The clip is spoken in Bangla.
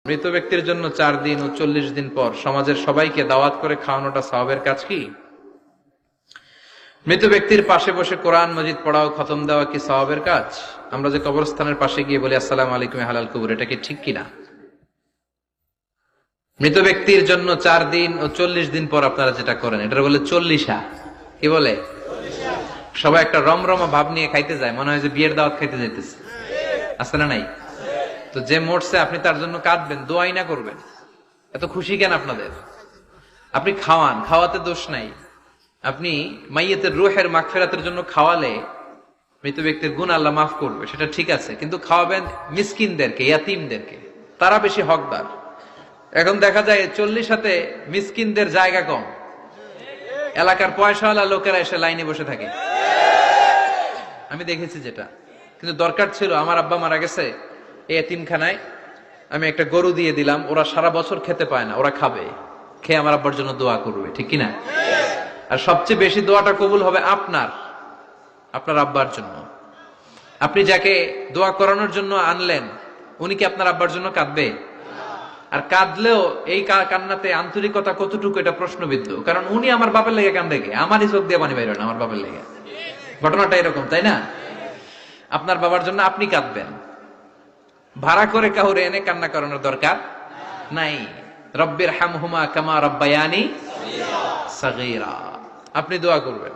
মৃত ব্যক্তির জন্য 4 দিন ও 40 দিন পর সমাজের সবাইকে দাওয়াত করে খাওয়ানোটা সওয়াবের কাজ কি? মৃত ব্যক্তির পাশে বসে কোরআন মাজিদ পড়া ও খতম দেওয়া কি সওয়াবের কাজ? আমরা যে কবরস্থানের পাশে গিয়ে বলি আসসালামু আলাইকুম হালাল কবর, এটা কি ঠিক কিনা? মৃত ব্যক্তির জন্য 4 দিন ও 40 দিন পর আপনারা যেটা করেন এটা বলে 40 কি বলে? সবাই একটা রমরমা ভাব নিয়ে খাইতে যায়, মনে হয় যে বিয়ের দাওয়াত খাইতে যাইতেছে। আছে না নাই? তো যে মরছে আপনি তার জন্য কাঁদবেন, দোয়াই না করবেন, এত খুশি কেন আপনাদের? আপনি খাওয়ান, খাওয়াতে দোষ নাই। আপনি মাইয়েতের রুহের মাগফিরাতের জন্য খাওয়ালে মৃত ব্যক্তির গুনাহ আল্লাহ মাফ করবে, সেটা ঠিক আছে, কিন্তু খাওয়াবেন মিসকিনদেরকে, ইয়াতিমদেরকে, তারা বেশি হকদার। এখন দেখা যায় 40 মিসকিনদের জায়গা কম, এলাকার পয়সাওয়ালা লোকেরা এসে লাইনে বসে থাকে। আমি দেখেছি যেটা, কিন্তু দরকার ছিল আমার আব্বা মারা গেছে, এই এতিমখানায় আমি একটা গরু দিয়ে দিলাম, ওরা সারা বছর খেতে পায় না, ওরা খাবে, খেয়ে আমার আব্বার জন্য দোয়া করবে, ঠিক কিনা? আর সবচেয়ে বেশি দোয়াটা কবুল হবে আপনার আব্বার জন্য। আপনি যাকে দোয়া করানোর জন্য আনলেন, উনি কি আপনার আব্বার জন্য কাঁদবে? আর কাঁদলেও এই কান্নাতে আন্তরিকতা কতটুকু, এটা প্রশ্নবিদ্ধ। কারণ উনি আমার বাপের লেগে কান্দে, আমারই চোখ দিয়ে পানি বাইরে না, আমার বাপের লেগে। ঘটনাটা এরকম, তাই না? আপনার বাবার জন্য আপনি কাঁদবেন, ভাড়া করে কাউরে এনে কান্না করানোর দরকার নাই। রব্বির হামহুমা কামা রব্বায়ানি সাগীরা, আপনি দোয়া করবেন।